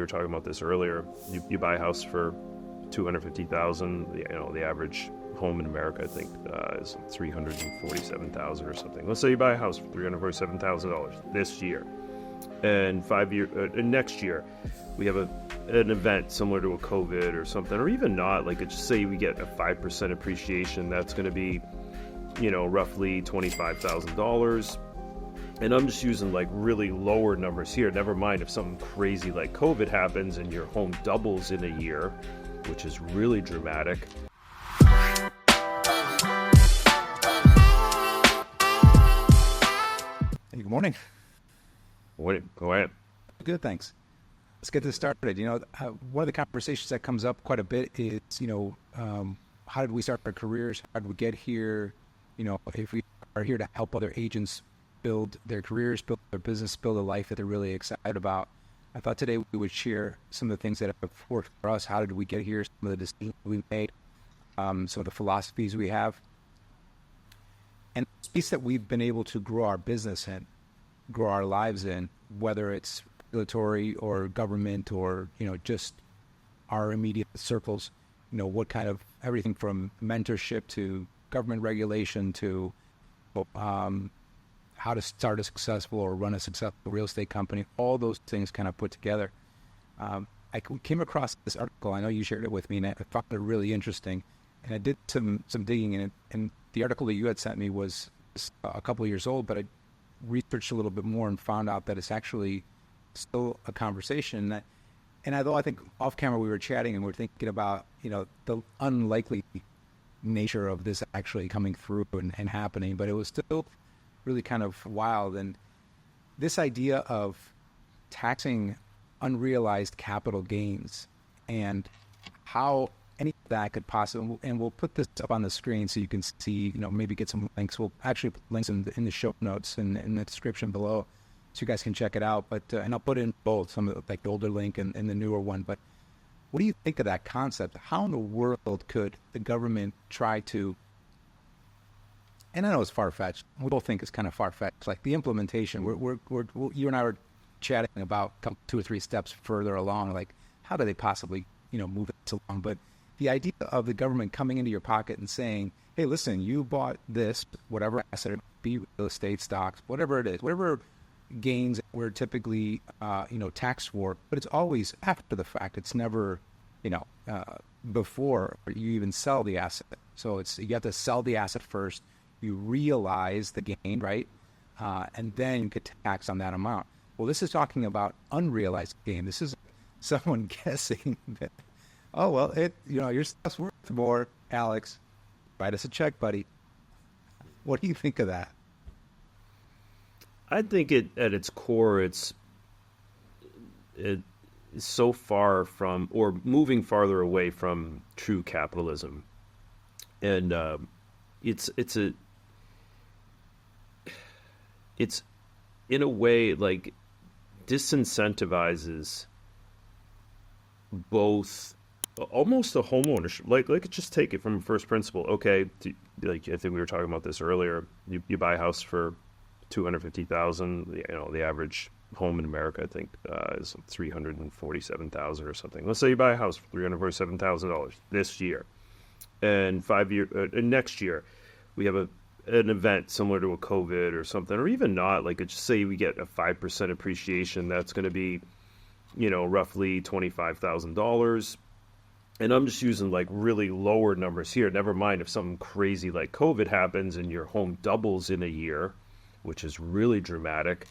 were talking about this earlier. You buy a house for $250,000. The average home in America, I think, is $347,000 or something. Let's say you buy a house for $347,000 this year, and next year we have an event similar to a COVID or something, or even not. Like, just say we get a 5% appreciation. That's going to be, roughly $25,000. And I'm just using like really lower numbers here. Never mind if something crazy like COVID happens and your home doubles in a year, which is really dramatic. Hey, good morning. Go ahead. Good, thanks. Let's get this started. One of the conversations that comes up quite a bit is, how did we start our careers? How did we get here? If we are here to help other agents build their careers, build their business, build a life that they're really excited about. I thought today we would share some of the things that have worked for us. How did we get here? Some of the decisions we made, some of the philosophies we have, and the space that we've been able to grow our business in, grow our lives in, whether it's regulatory or government or, just our immediate circles, what kind of everything from mentorship to government regulation to how to start a successful or run a successful real estate company, all those things kind of put together. I came across this article. I know you shared it with me, and I found it really interesting. And I did some digging in it. And the article that you had sent me was a couple of years old, but I researched a little bit more and found out that it's actually still a conversation. And although I think off camera we were chatting and we were thinking about, the unlikely nature of this actually coming through and happening, but it was still really kind of wild. And this idea of taxing unrealized capital gains and how any of that could possibly, and we'll put this up on the screen so you can see, maybe get some links. We'll actually put links in the show notes and in the description below so you guys can check it out. But and I'll put in both, some of the older link and the newer one. But what do you think of that concept? How in the world could the government try to, and I know it's far-fetched. We both think it's kind of far-fetched. Like the implementation, we're you and I were chatting about 2 or 3 steps further along. Like, how do they possibly, move it along? But the idea of the government coming into your pocket and saying, "Hey, listen, you bought this, whatever asset, it be real estate, stocks, whatever it is, whatever gains were typically, taxed for, but it's always after the fact. It's never, before you even sell the asset. So you have to sell the asset first." You realize the gain, right? And then you get taxed on that amount. Well, this is talking about unrealized gain. This is someone guessing that, oh, well, your stuff's worth more, Alex. Write us a check, buddy. What do you think of that? I think at its core, it's so far from, or moving farther away from, true capitalism. And it's in a way like disincentivizes both, almost a homeownership. Like just take it from first principle. Okay, like I think we were talking about this earlier. You buy a house for $250,000. The average home in America, I think, is $347,000 or something. Let's say you buy a house for $347,000 this year, and next year we have an event similar to a COVID or something, or even not. Like, just say we get a 5% appreciation. That's going to be, roughly $25,000. And I'm just using like really lower numbers here. Never mind if something crazy like COVID happens and your home doubles in a year, which is really dramatic.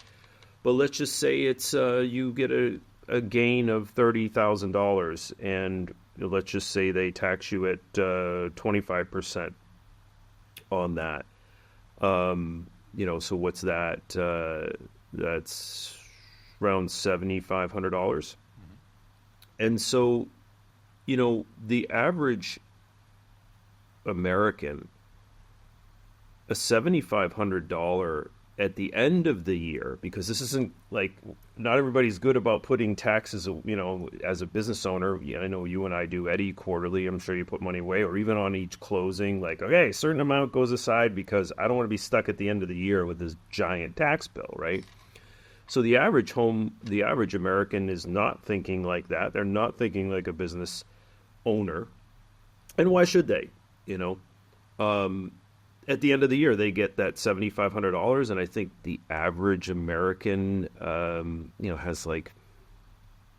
But let's just say it's you get a gain of $30,000, and let's just say they tax you at 25% on that. So what's that? That's around $7,500. Mm-hmm. And so, the average American, a $7,500 at the end of the year, because this isn't like, not everybody's good about putting taxes, as a business owner. Yeah, I know you and I do, Eddie, quarterly. I'm sure you put money away, or even on each closing, like, okay, a certain amount goes aside because I don't want to be stuck at the end of the year with this giant tax bill, right? So the average American is not thinking like that. They're not thinking like a business owner. And why should they? You know, at the end of the year, they get that $7,500, and I think the average American, has like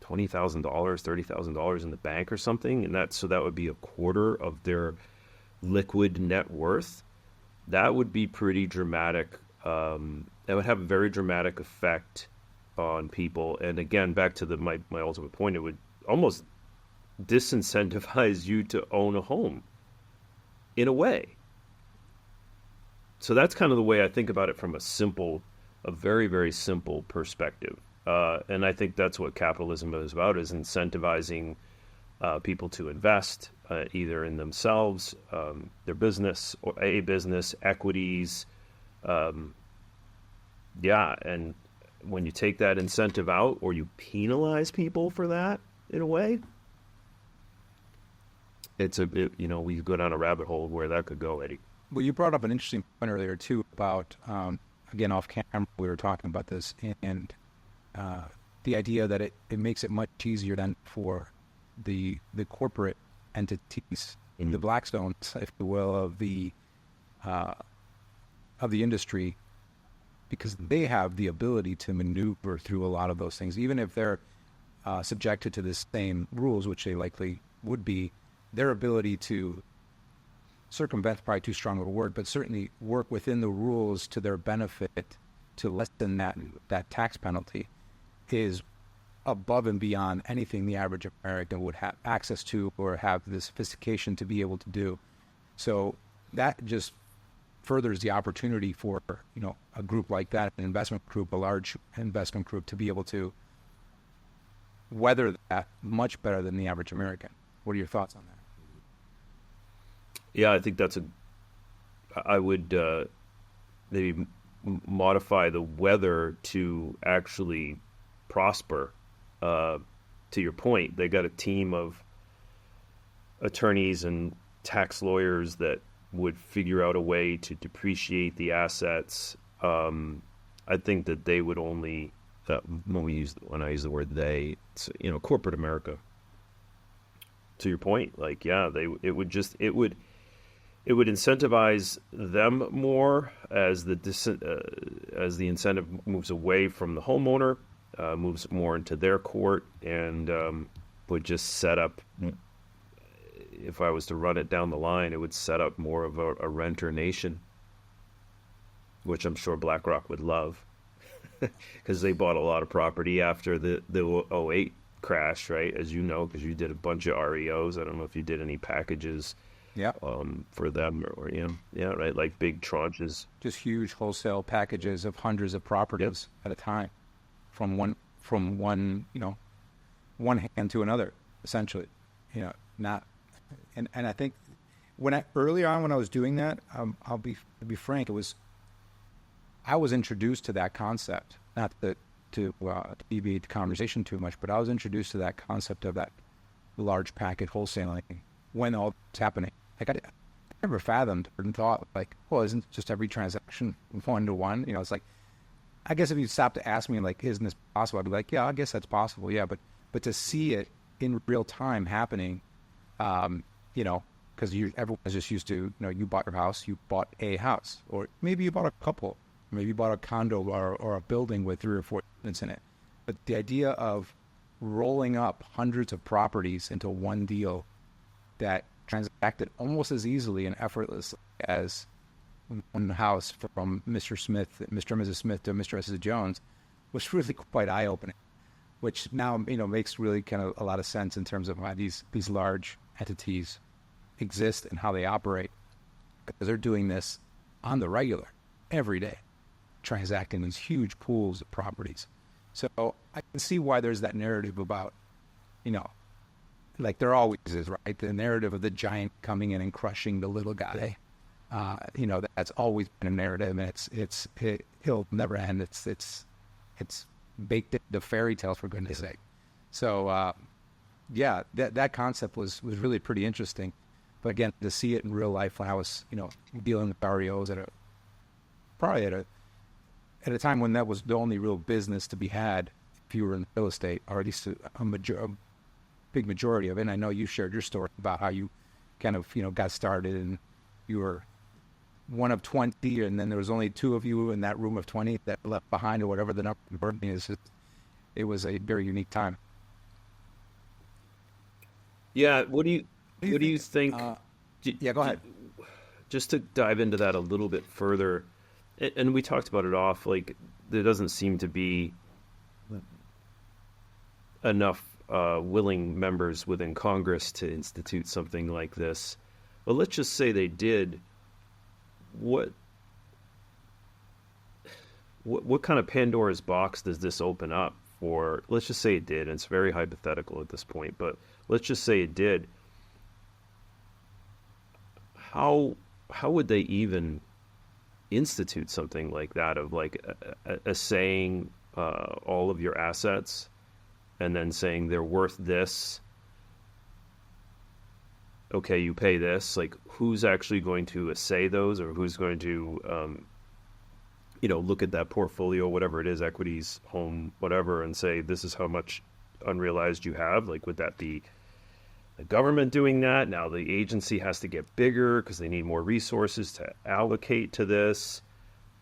$20,000, $30,000 in the bank or something, and that would be a quarter of their liquid net worth. That would be pretty dramatic. That would have a very dramatic effect on people. And again, back to my ultimate point, it would almost disincentivize you to own a home in a way. So that's kind of the way I think about it from a very, very simple perspective. And I think that's what capitalism is about, is incentivizing people to invest either in themselves, their business, or a business, equities. And when you take that incentive out or you penalize people for that in a way, we go down a rabbit hole where that could go, Eddie. Well, you brought up an interesting point earlier too about, again, off camera, we were talking about this, and the idea that it makes it much easier then for the corporate entities, the Blackstones, if you will, of the industry, because they have the ability to maneuver through a lot of those things, even if they're subjected to the same rules, which they likely would be. Their ability to circumvent, probably too strong of a word, but certainly work within the rules to their benefit to lessen that tax penalty is above and beyond anything the average American would have access to or have the sophistication to be able to do. So that just furthers the opportunity for, a group like that, an investment group, a large investment group, to be able to weather that much better than the average American. What are your thoughts on that? Yeah, I think I would maybe modify the weather to actually prosper. To your point, they got a team of attorneys and tax lawyers that would figure out a way to depreciate the assets. I think that they would only, when I use the word they, it's, corporate America. To your point, it would incentivize them more as the incentive moves away from the homeowner, moves more into their court, and would just set up. If I was to run it down the line, it would set up more of a renter nation, which I'm sure BlackRock would love, because they bought a lot of property after the '08 crash, right? As you know, because you did a bunch of REOs. I don't know if you did any packages. Yeah. For them or right, like big tranches. Just huge wholesale packages of hundreds of properties at a time, from one hand to another, essentially. And I think early on when I was doing that, to be frank, I was introduced to that concept, not to deviate the conversation too much, but I was introduced to that concept of that large packet wholesaling when all it's happening. Like I never fathomed or thought isn't just every transaction 1-to-1? It's like, I guess if you stop to ask me isn't this possible? I'd be like, yeah, I guess that's possible. Yeah. But to see it in real time happening, because everyone's just used to, you bought your house, you bought a house, or maybe you bought a couple, maybe you bought a condo or a building with 3 or 4 units in it. But the idea of rolling up hundreds of properties into one deal that transacted almost as easily and effortlessly as one house from Mr. Smith, Mr. and Mrs. Smith to Mr. and Mrs. Jones was really quite eye-opening, which now, makes really kind of a lot of sense in terms of why these large entities exist and how they operate, because they're doing this on the regular, every day, transacting these huge pools of properties. So I can see why there's that narrative about, there always is, right? The narrative of the giant coming in and crushing the little guy. That's always been a narrative, and it'll never end. It's baked into fairy tales, for goodness sake. So, that concept was really pretty interesting. But again, to see it in real life when I was, dealing with REOs at a time when that was the only real business to be had if you were in real estate, or at least a big majority of it. And I know you shared your story about how you kind of, got started and you were one of 20, and then there was only 2 of you in that room of 20 that left behind, or whatever the number is. It was a very unique time. Yeah. What do you think? Yeah, go ahead. Just to dive into that a little bit further, and we talked about it off, like there doesn't seem to be enough willing members within Congress to institute something like this. But let's just say they did. What kind of Pandora's box does this open up for? Let's just say it did, and it's very hypothetical at this point, but let's just say it did. How would they even institute something like that, of like assaying all of your assets and then saying they're worth this? Okay, you pay this. Like, who's actually going to assay those, or who's going to, look at that portfolio, whatever it is, equities, home, whatever, and say, this is how much unrealized you have? Like, would that be the government doing that? Now the agency has to get bigger because they need more resources to allocate to this.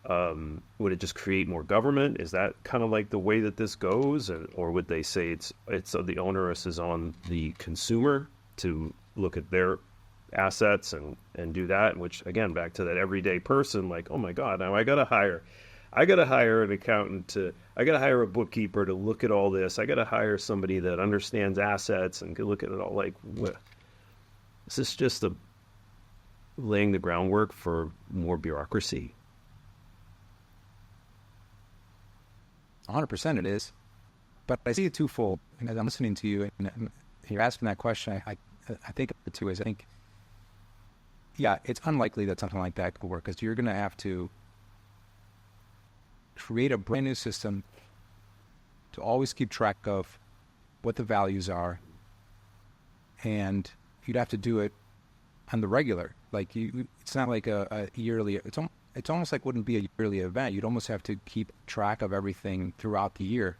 Would it just create more government? Is that kind of like the way that this goes? Or would they say it's the onus is on the consumer to look at their assets and do that? Which, again, back to that everyday person, like, oh my God, now I got to hire an accountant I got to hire a bookkeeper to look at all this. I got to hire somebody that understands assets and can look at it all. Like, what? Is this just laying the groundwork for more bureaucracy? 100% it is. But I see it twofold. And as I'm listening to you and you're asking that question, I think of the two ways. I think, yeah, it's unlikely that something like that could work, because you're going to have to create a brand new system to always keep track of what the values are, and you'd have to do it on the regular. Like, it's not like a yearly. It's almost like wouldn't be a yearly event. You'd almost have to keep track of everything throughout the year.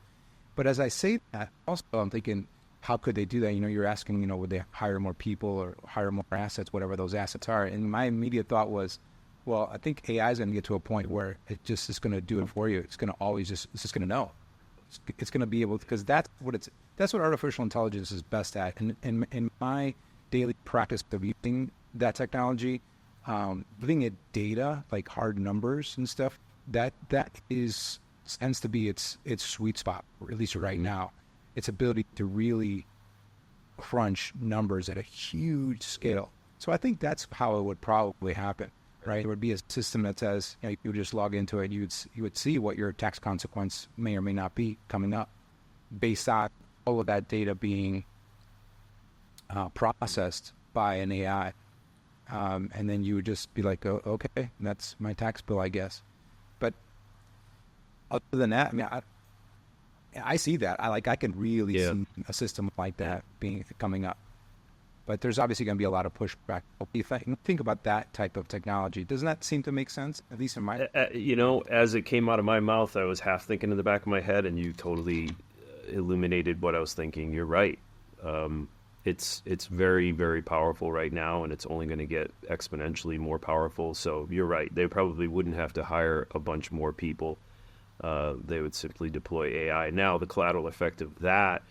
But as I say that, also I'm thinking, how could they do that? You're asking, would they hire more people or hire more assets, whatever those assets are? And my immediate thought was, well, I think AI is going to get to a point where it just is going to do it for you. It's going to always it's just going to know. It's going to be able to, because that's what artificial intelligence is best at. And in my daily practice of using that technology, giving it data, like hard numbers and stuff, that tends to be its sweet spot, or at least right now. Its ability to really crunch numbers at a huge scale. So I think that's how it would probably happen. Right, there would be a system that says, you would just log into it. You would see what your tax consequence may or may not be coming up, based on all of that data being processed by an AI, and then you would just be like, oh, okay, that's my tax bill, I guess. But other than that, I mean, I see that. I can really see a system like that coming up. But there's obviously going to be a lot of pushback. What do you think about that type of technology? Doesn't that seem to make sense, at least in my... as it came out of my mouth, I was half thinking in the back of my head, and you totally illuminated what I was thinking. You're right. It's very, very powerful right now, and it's only going to get exponentially more powerful. So you're right. They probably wouldn't have to hire a bunch more people. They would simply deploy AI. Now, the collateral effect of that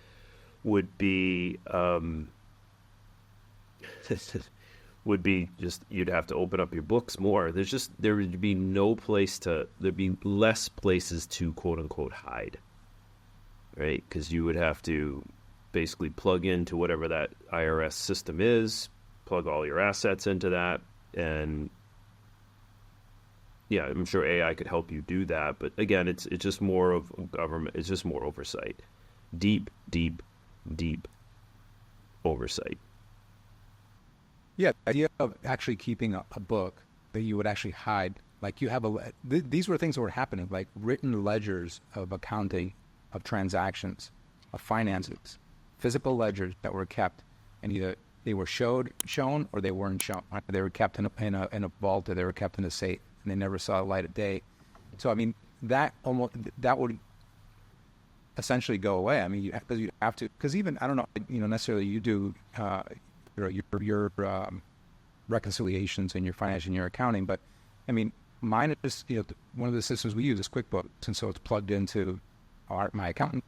would be... would be just, you'd have to open up your books more. There would be there'd be less places to quote unquote hide, right? Because you would have to basically plug into whatever that IRS system is, plug all your assets into that, and yeah, I'm sure AI could help you do that. But again, it's just more of government. It's just more oversight, deep oversight. Yeah, the idea of actually keeping a book that you would actually hide, like you have these were things that were happening, like written ledgers of accounting, of transactions, of finances, physical ledgers that were kept, and either they were shown or they weren't shown. They were kept in a vault, or they were kept in a safe, and they never saw the light of day. So I mean, that would essentially go away. I mean, you have to, because even, I don't know, necessarily you do your reconciliations and your finance and your accounting, but I mean, mine is, one of the systems we use is QuickBooks, and so it's plugged into my accountant.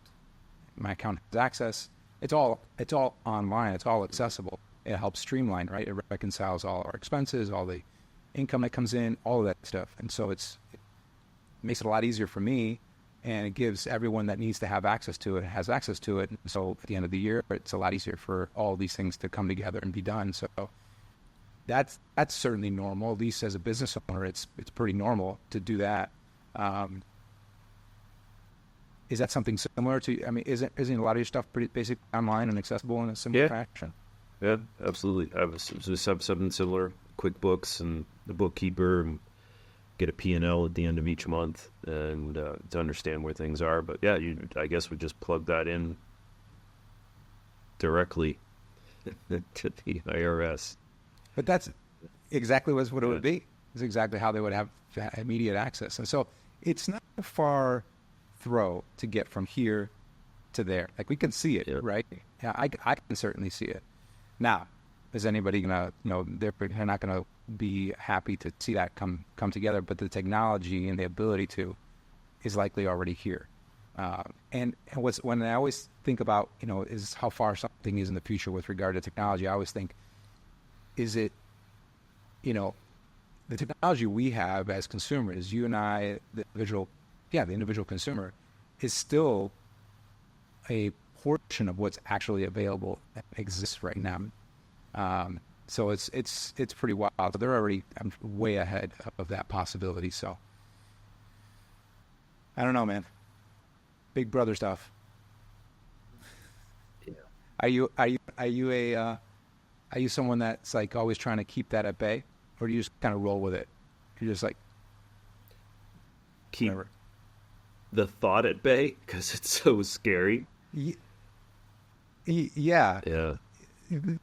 My accountant has access. It's all online. It's all accessible. It helps streamline, right? It reconciles all our expenses, all the income that comes in, all of that stuff, and so it makes it a lot easier for me, and it gives everyone that needs to have access to it has access to it. And so at the end of the year, it's a lot easier for all these things to come together and be done. So that's certainly normal. At least as a business owner, it's pretty normal to do that. Is that something similar to? I mean, isn't a lot of your stuff pretty basic online and accessible in a similar fashion? Yeah, absolutely. I just have something similar, QuickBooks and the bookkeeper, and get a P&L at the end of each month, and to understand where things are. But yeah, I guess we just plug that in directly to the IRS. But that's exactly what it would be. It's exactly how they would have immediate access. And so it's not a far throw to get from here to there. Like, we can see it, right? Yeah, I can certainly see it. Now, is anybody gonna, they're not gonna be happy to see that come together, but the technology and the ability to is likely already here. And when I always think about, is how far something is in the future with regard to technology, I always think, is it, the technology we have as consumers, you and I, the individual consumer, is still a portion of what's actually available that exists right now. So it's pretty wild. I'm way ahead of that possibility. So I don't know, man. Big brother stuff. Yeah. Are you someone that's like always trying to keep that at bay, or do you just kind of roll with it? You're just like keep the thought at bay because it's so scary. Yeah. Yeah.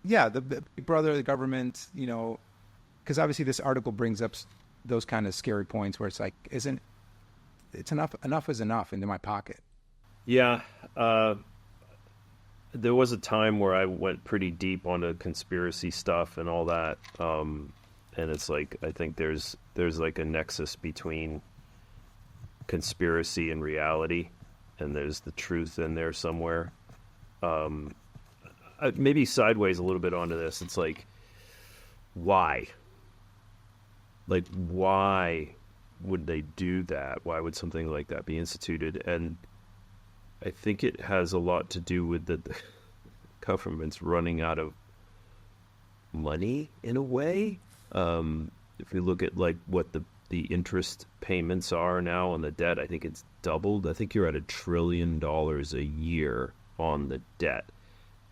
Yeah, the big brother, the government, because obviously this article brings up those kind of scary points where it's like, it's enough is enough into my pocket. Yeah. There was a time where I went pretty deep onto conspiracy stuff and all that. And it's like, I think there's like a nexus between conspiracy and reality, and there's the truth in there somewhere. Maybe sideways a little bit onto this. It's like, why? Like, why would they do that? Why would something like that be instituted? And I think it has a lot to do with the government's running out of money in a way. If we look at like what the interest payments are now on the debt, I think it's doubled. I think you're at $1 trillion a year on the debt.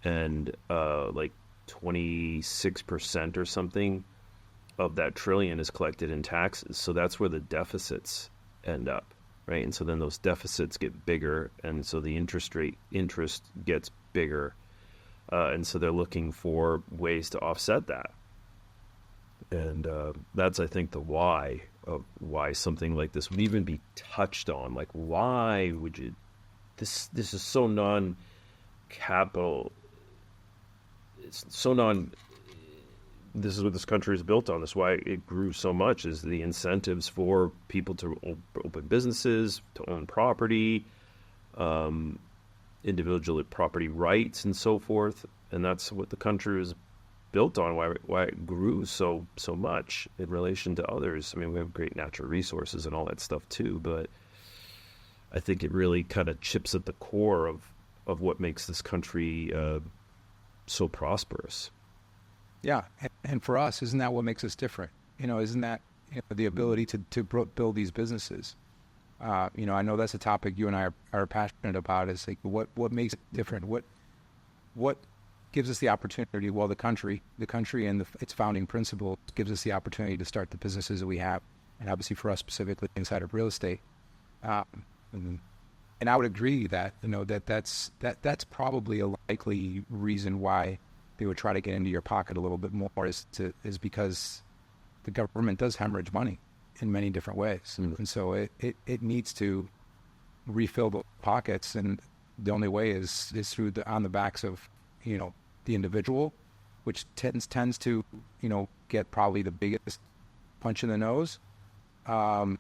And like 26% or something of that trillion is collected in taxes. So that's where the deficits end up, right? And so then those deficits get bigger, and so the interest gets bigger. And so they're looking for ways to offset that. And that's, I think, the why of why something like this would even be touched on. Like, why would you... This is so non-capital... It's so this is what this country is built on. That's why it grew so much, is the incentives for people to open businesses, to own property, individual property rights, and so forth. And that's what the country was built on, why it grew so much in relation to others. I mean, we have great natural resources and all that stuff too, but I think it really kind of chips at the core of what makes this country so prosperous. Yeah, and for us, isn't that what makes us different? Isn't that the ability to build these businesses? I know that's a topic you and I are passionate about. Is like what makes it different? What gives us the opportunity? Well, the country and its founding principle gives us the opportunity to start the businesses that we have, and obviously for us specifically inside of real estate. And I would agree that that's probably a likely reason why they would try to get into your pocket a little bit more is because the government does hemorrhage money. in many different ways. And so it needs to refill the pockets, and the only way is through on the backs of, the individual, which tends to, get probably the biggest punch in the nose. But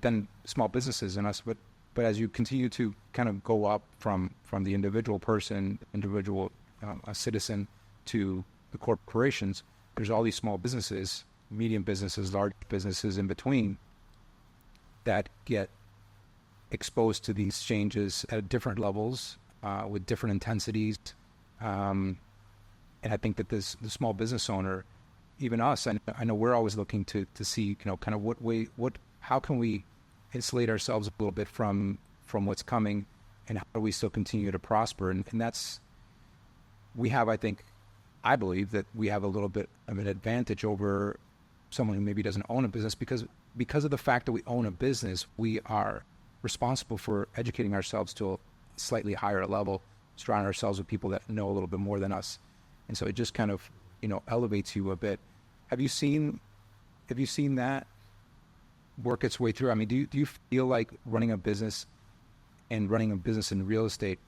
then small businesses and us, but as you continue to kind of go up from the individual person, a citizen, to the corporations, there's all these small businesses, medium businesses, large businesses in between, that get exposed to these changes at different levels, with different intensities. And I think that the small business owner, even us, I know we're always looking to see, kind of how can we insulate ourselves a little bit from what's coming, and how do we still continue to prosper? And I believe that we have a little bit of an advantage over someone who maybe doesn't own a business, because of the fact that we own a business, we are responsible for educating ourselves to a slightly higher level, surrounding ourselves with people that know a little bit more than us. And so it just kind of, elevates you a bit. Have you seen that work its way through? I mean, do you feel like running a business in real estate,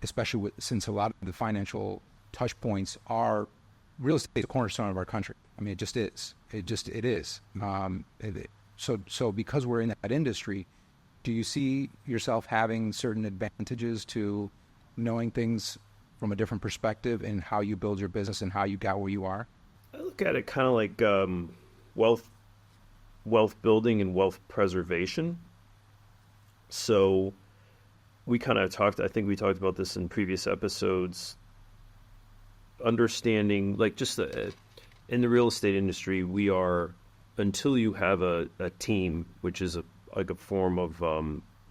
especially since a lot of the financial touch points are real estate, the cornerstone of our country? I mean, it just is. It is. So because we're in that industry, do you see yourself having certain advantages to knowing things from a different perspective in how you build your business and how you got where you are? I look at it kind of like wealth building and wealth preservation. So we kind of I think we talked about this in previous episodes, understanding, like, just in the real estate industry, we are, until you have a team, which is like a form of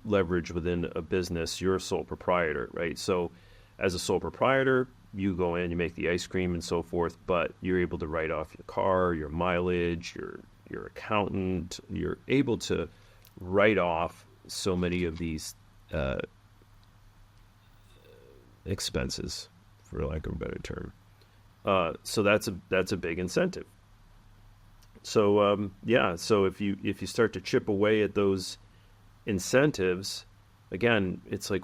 leverage within a business, you're a sole proprietor, right? So as a sole proprietor, you go in, you make the ice cream and so forth, but you're able to write off your car, your mileage, your accountant. You're able to write off so many of these expenses, for lack of a better term. So that's a big incentive. So so if you start to chip away at those incentives, again, it's like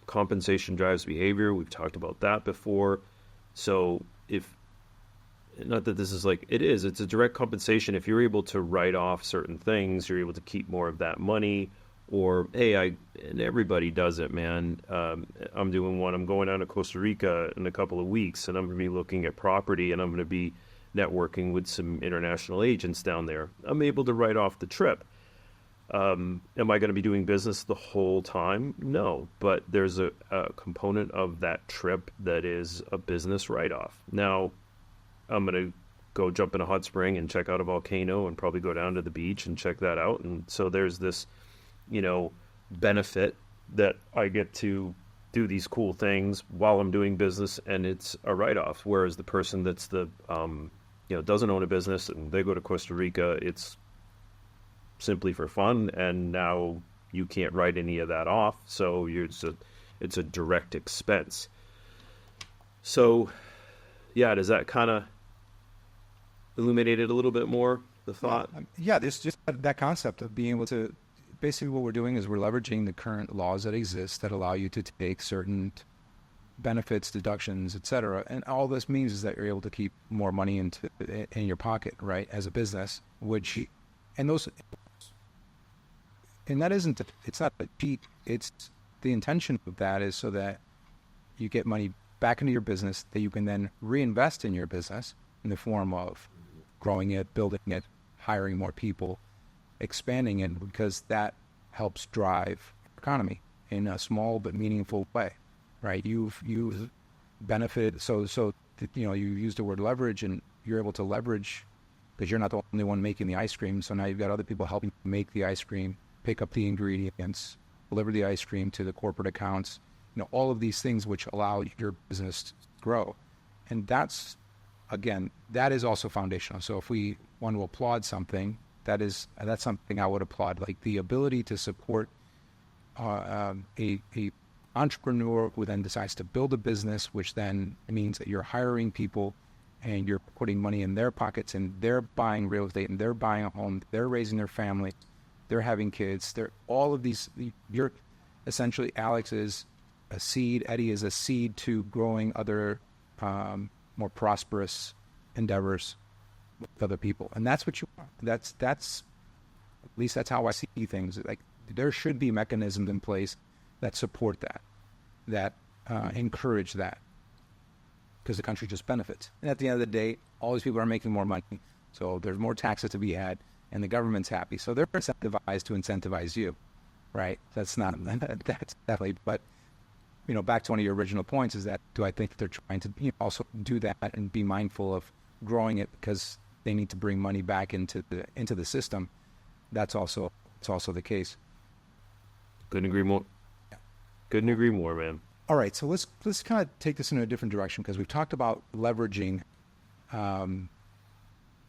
compensation drives behavior. We've talked about that before. So not that this is like, it's a direct compensation. If you're able to write off certain things, you're able to keep more of that money. Or, hey, and everybody does it, man. I'm doing one. I'm going down to Costa Rica in a couple of weeks, and I'm going to be looking at property, and I'm going to be networking with some international agents down there. I'm able to write off the trip. Am I going to be doing business the whole time? No, but there's a component of that trip that is a business write-off. Now, I'm going to go jump in a hot spring and check out a volcano and probably go down to the beach and check that out. And so there's this, benefit that I get to do these cool things while I'm doing business, and it's a write-off. Whereas the person that's doesn't own a business and they go to Costa Rica, it's simply for fun, and now you can't write any of that off. So it's a direct expense. So, yeah, does that kind of illuminate it a little bit more, the thought? Yeah, there's just that concept of being able to, basically what we're doing is we're leveraging the current laws that exist that allow you to take certain benefits, deductions, etc. And all this means is that you're able to keep more money in your pocket, right, as a business, it's not a cheat. It's the intention of that is so that you get money back into your business that you can then reinvest in your business in the form of growing it, building it, hiring more people, expanding it, because that helps drive economy in a small but meaningful way, right? You've benefited. So you use the word leverage, and you're able to leverage because you're not the only one making the ice cream. So now you've got other people helping make the ice cream, pick up the ingredients, deliver the ice cream to the corporate accounts. All of these things which allow your business to grow, and that is also foundational. So if we want to applaud something, that's something I would applaud, like the ability to support a entrepreneur who then decides to build a business, which then means that you're hiring people and you're putting money in their pockets, and they're buying real estate, and they're buying a home, they're raising their family, they're having kids, they're all of these. You're essentially, Alex is a seed, Eddie is a seed to growing other more prosperous endeavors with other people, and that's what you want. That's at least that's how I see things. Like, there should be mechanisms in place that support that encourage that, because the country just benefits. And at the end of the day, all these people are making more money, so there's more taxes to be had, and the government's happy, so they're incentivized to incentivize you, right? That's definitely. But back to one of your original points is that, do I think they're trying to also do that and be mindful of growing it because they need to bring money back into the system? It's also the case. Couldn't agree more. Couldn't agree more, man. All right, so let's kind of take this in a different direction, because we've talked about leveraging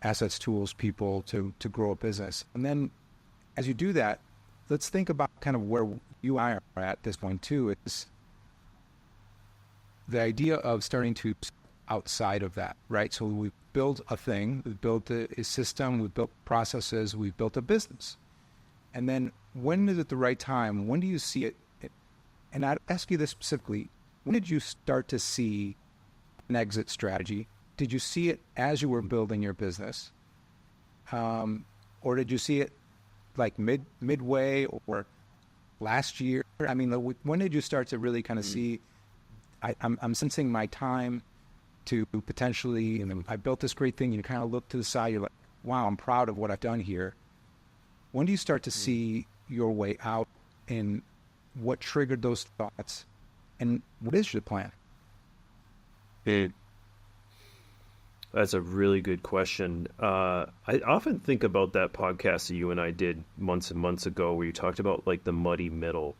assets, tools, people to grow a business. And then as you do that, let's think about kind of where you and I are at this point too. Is the idea of starting to outside of that, right? So we've built a thing, we've built a system, we've built processes, we've built a business. And then when is it the right time? When do you see it? And I'd ask you this specifically, when did you start to see an exit strategy? Did you see it as you were building your business? Or did you see it like midway or last year? I mean, when did you start to really kind of see, I'm sensing my time to potentially, I built this great thing, you kind of look to the side, you're like, wow, I'm proud of what I've done here. When do you start to see your way out, and what triggered those thoughts, and what is your plan? That's a really good question. I often think about that podcast that you and I did months and months ago, where you talked about like the muddy middle.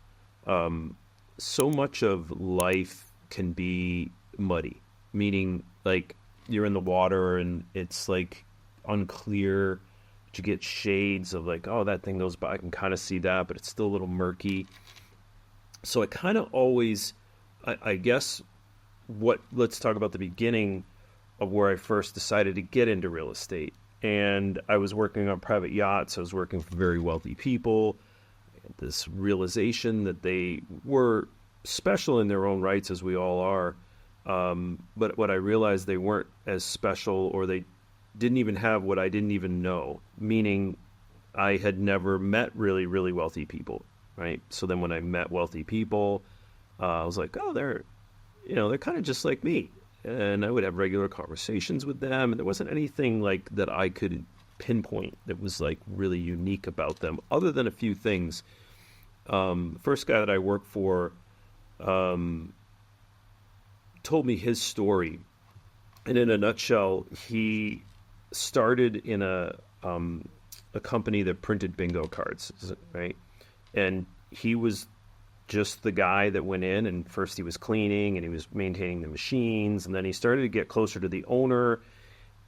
So much of life can be muddy, meaning like you're in the water and it's like unclear. But you get shades of like, oh, that thing goes by. I can kind of see that, but it's still a little murky. So I kind of always, I guess, let's talk about the beginning of where I first decided to get into real estate. And I was working on private yachts. I was working for very wealthy people. This realization that they were special in their own rights, as we all are. But what I realized, they weren't as special, or they didn't even have what I didn't even know, meaning I had never met really, really wealthy people, right? So then when I met wealthy people, I was like, oh, they're kind of just like me. And I would have regular conversations with them, and there wasn't anything like that I could pinpoint that was like really unique about them, other than a few things. First guy that I worked for told me his story, and in a nutshell, he started in a company that printed bingo cards, right? And he was just the guy that went in, and first he was cleaning and he was maintaining the machines, and then he started to get closer to the owner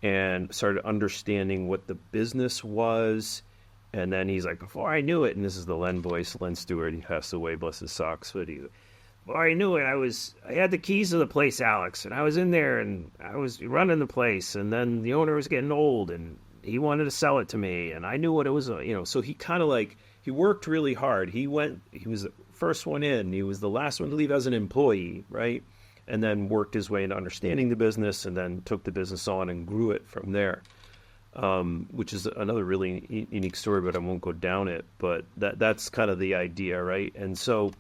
and started understanding what the business was. And then he's like, before I knew it, and this is the Len voice, Len Stewart, he passed away, bless his socks, but before I knew it, I had the keys to the place, Alex, and I was in there and I was running the place, and then the owner was getting old and he wanted to sell it to me, and I knew what it was, so he kind of like, he worked really hard. He was the first one in, he was the last one to leave as an employee, right? And then worked his way into understanding the business, and then took the business on and grew it from there, which is another really unique story, but I won't go down it. But that's kind of the idea, right? And so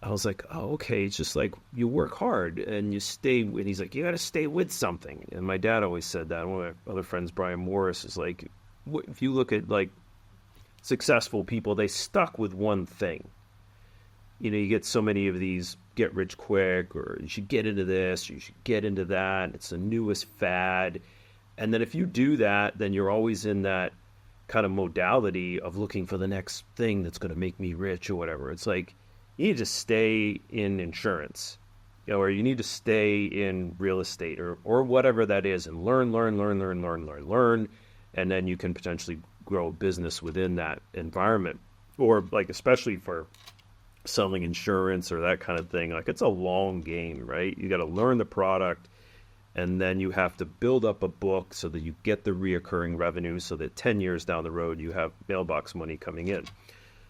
I was like, oh, okay, it's just like you work hard and you stay, and he's like, you got to stay with something. And my dad always said that. One of my other friends, Brian Morris, is like, if you look at like successful people, they stuck with one thing. You get so many of these get rich quick, or you should get into this, or you should get into that. It's the newest fad. And then if you do that, then you're always in that kind of modality of looking for the next thing that's going to make me rich or whatever. It's like, you need to stay in insurance, or you need to stay in real estate, or whatever that is, and learn. And then you can potentially grow a business within that environment. Or like, especially for selling insurance or that kind of thing, like it's a long game, right? You got to learn the product, and then you have to build up a book so that you get the reoccurring revenue, so that 10 years down the road you have mailbox money coming in.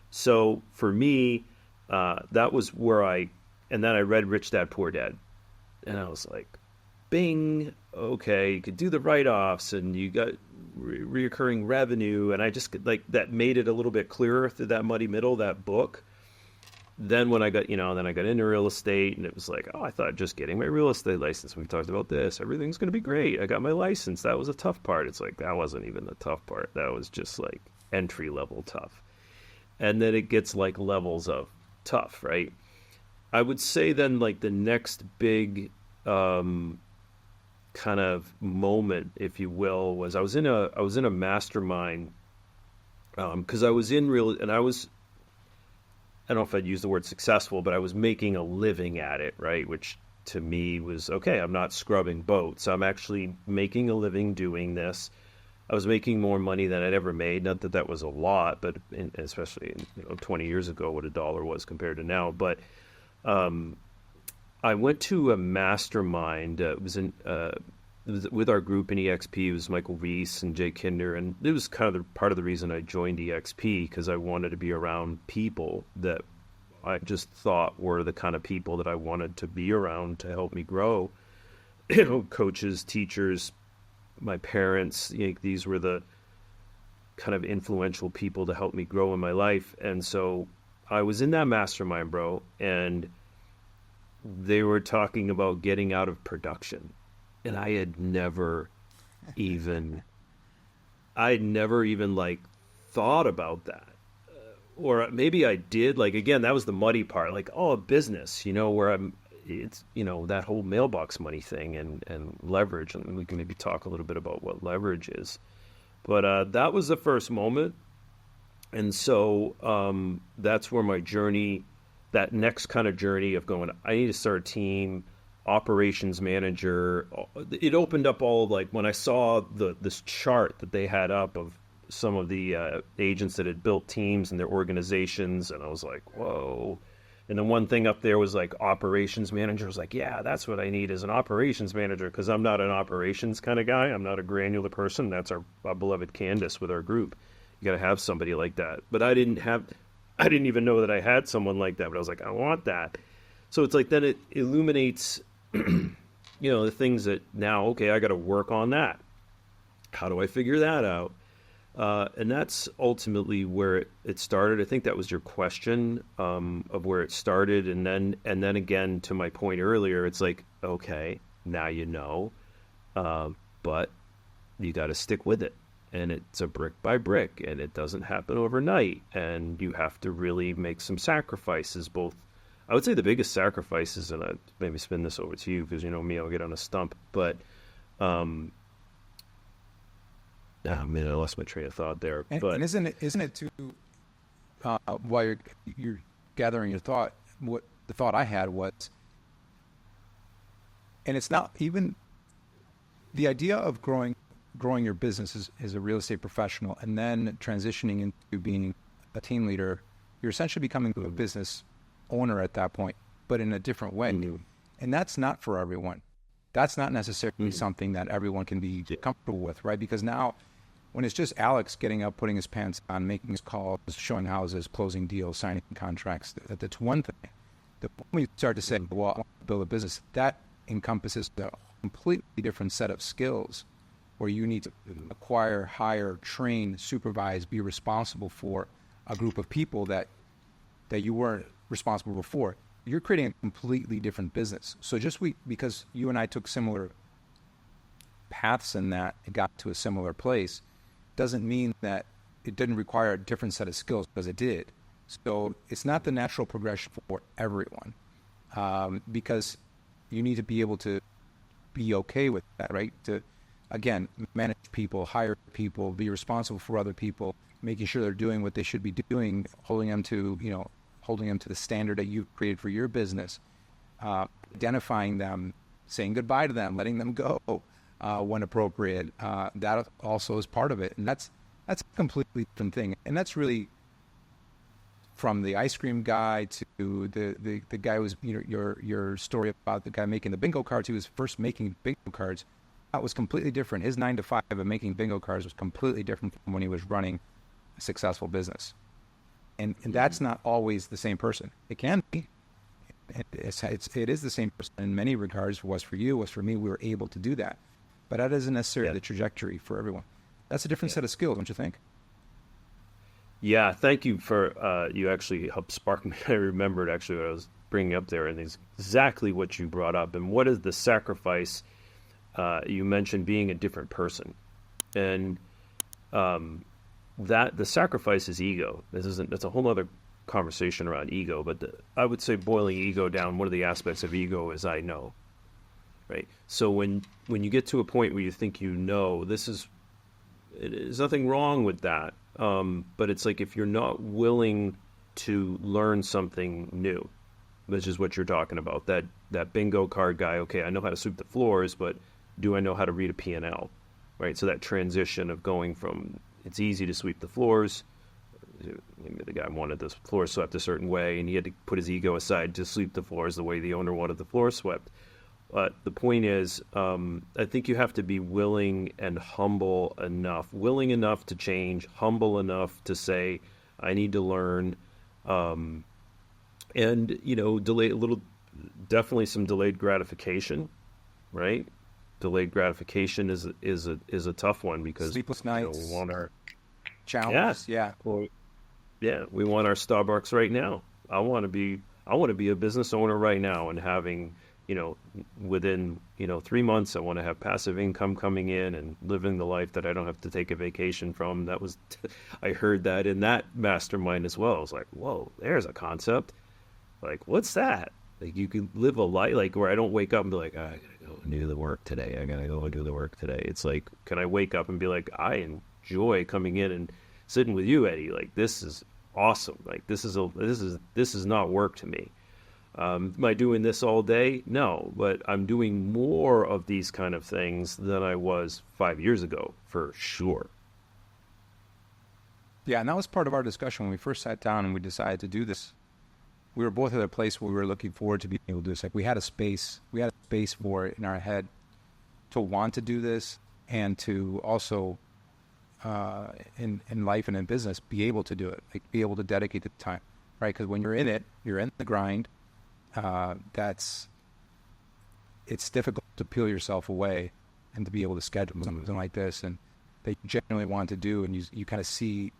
So for me, that was where and then I read Rich Dad Poor Dad, and I was like, bing, okay, you could do the write-offs and you got reoccurring revenue, and I just like that made it a little bit clearer through that muddy middle, that book. Then when I got, then I got into real estate, and it was like, oh, I thought just getting my real estate license. We talked about this. Everything's going to be great. I got my license. That was a tough part. It's like, that wasn't even the tough part. That was just like entry level tough. And then it gets like levels of tough, right? I would say then like the next big kind of moment, if you will, was I was in a mastermind because I was in real, and I don't know if I'd use the word successful, but I was making a living at it, right? Which to me was, okay, I'm not scrubbing boats. I'm actually making a living doing this. I was making more money than I'd ever made. Not that that was a lot, but especially 20 years ago, what a dollar was compared to now. But I went to a mastermind. It was with our group in EXP. It was Michael Reese and Jay Kinder, and it was kind of part of the reason I joined EXP, because I wanted to be around people that I just thought were the kind of people that I wanted to be around to help me grow. Coaches, teachers, my parents. These were the kind of influential people to help me grow in my life. And so I was in that mastermind, bro, and they were talking about getting out of production. And I had never even like thought about that. Or maybe I did, like, again, that was the muddy part, like, oh, a business, where it's that whole mailbox money thing and leverage. And we can maybe talk a little bit about what leverage is. But that was the first moment. And so that's where my journey, that next kind of journey of going, I need to start a team, operations manager. It opened up all of, like, when I saw this chart that they had up of some of the agents that had built teams and their organizations, and I was like, whoa. And then one thing up there was like operations manager. I was like, yeah, that's what I need as an operations manager, because I'm not an operations kind of guy. I'm not a granular person. That's our beloved Candace with our group. You got to have somebody like that. But I didn't even know that I had someone like that, but I was like, I want that. So it's like, then it illuminates the things that now, okay, I got to work on that. How do I figure that out? And that's ultimately where it started. I think that was your question of where it started. And then again, to my point earlier, it's like, okay, now but you got to stick with it. And it's a brick by brick, and it doesn't happen overnight. And you have to really make some sacrifices, both. I would say the biggest sacrifices, and I maybe spin this over to you because you know me, I'll get on a stump. But I lost my train of thought there. And isn't it too? While you're gathering your thought, what the thought I had was, and it's not even the idea of growing your business as a real estate professional, and then transitioning into being a team leader. You're essentially becoming a business owner at that point, but in a different way. Mm-hmm. And that's not for everyone. That's not necessarily something that everyone can be comfortable with, right? Because now, when it's just Alex getting up, putting his pants on, making his calls, showing houses, closing deals, signing contracts, that's one thing. When you start to say, well, I want to build a business, that encompasses a completely different set of skills where you need to acquire, hire, train, supervise, be responsible for a group of people that you weren't responsible before. You're creating a completely different business. So just because you and I took similar paths in that and got to a similar place doesn't mean that it didn't require a different set of skills, because it did. So it's not the natural progression for everyone, because you need to be able to be okay with that, right? To, again, manage people, hire people, be responsible for other people, making sure they're doing what they should be doing, holding them to the standard that you've created for your business, identifying them, saying goodbye to them, letting them go when appropriate. That also is part of it. And that's a completely different thing. And that's really from the ice cream guy to the guy who was, your story about the guy making the bingo cards. He was first making bingo cards. That was completely different. His 9 to 5 of making bingo cards was completely different from when he was running a successful business. And that's not always the same person. It can be. It is the same person in many regards. Was for you, was for me. We were able to do that. But that isn't necessarily the trajectory for everyone. That's a different set of skills, don't you think? Yeah, thank you for you actually helped spark me. I remembered actually what I was bringing up there, and it's exactly what you brought up. And what is the sacrifice? You mentioned being a different person, and that the sacrifice is ego. That's a whole other conversation around ego. But I would say boiling ego down, one of the aspects of ego is I know, right? So when you get to a point where you think you know, there's nothing wrong with that. But it's like if you're not willing to learn something new, which is what you're talking about, that bingo card guy, okay, I know how to sweep the floors, but do I know how to read a P&L, right? So that transition of going from it's easy to sweep the floors, maybe the guy wanted the floor swept a certain way, and he had to put his ego aside to sweep the floors the way the owner wanted the floor swept. But the point is, I think you have to be willing and humble enough, willing enough to change, humble enough to say, I need to learn, and, delay a little, definitely some delayed gratification, right? Delayed gratification is a tough one because sleepless nights, we want our challenges, we want our Starbucks right now. I want to be a business owner right now and having, within 3 months, I want to have passive income coming in and living the life that I don't have to take a vacation from. That was, I heard that in that mastermind as well. I was like, whoa, there's a concept. Like, what's that? Like, you can live a life like where I don't wake up and be like, I gotta go and do the work today. I gotta go and do the work today. It's like, can I wake up and be like, I enjoy coming in and sitting with you, Eddie. Like, this is awesome. Like, this is not work to me. Am I doing this all day? No, but I'm doing more of these kind of things than I was 5 years ago, for sure. Yeah, and that was part of our discussion when we first sat down and we decided to do this. We were both at a place where we were looking forward to being able to do this. Like we had a space for it in our head to want to do this and to also, in life and in business, be able to do it, like be able to dedicate the time, right? Because when you're in it, you're in the grind. It's difficult to peel yourself away and to be able to schedule something like this and that you genuinely want to do, and you kind of see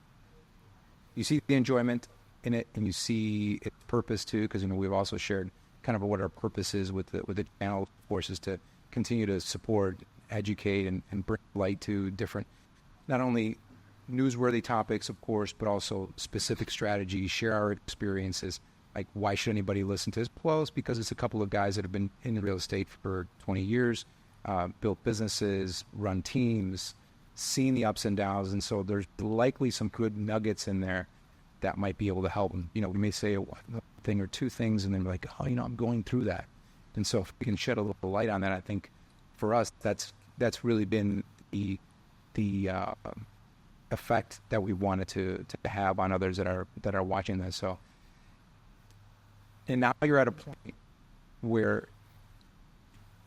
the enjoyment in it, and you see its purpose too, because we've also shared kind of what our purpose is with the channel forces to continue to support, educate, and bring light to different, not only newsworthy topics, of course, but also specific strategies, share our experiences. Like, why should anybody listen to this? Well, it's because it's a couple of guys that have been in real estate for 20 years, built businesses, run teams, seen the ups and downs, and so there's likely some good nuggets in there that might be able to help them. We may say a thing or two things, and then be like, oh, I'm going through that. And so if we can shed a little light on that, I think for us, that's really been the effect that we wanted to have on others that are watching this. So, and now you're at a point where,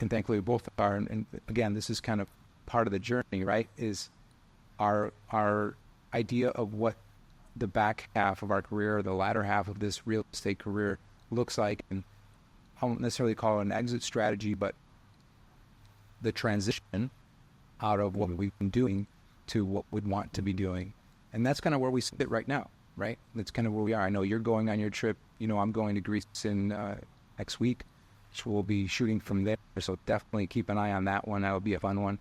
and thankfully we both are, and again, this is kind of part of the journey, right? Is our idea of what the back half of our career, the latter half of this real estate career looks like. And I won't necessarily call it an exit strategy, but the transition out of what we've been doing to what we'd want to be doing. And that's kind of where we sit right now, right? That's kind of where we are. I know you're going on your trip. I'm going to Greece in next week, which we'll be shooting from there. So definitely keep an eye on that one. That'll be a fun one.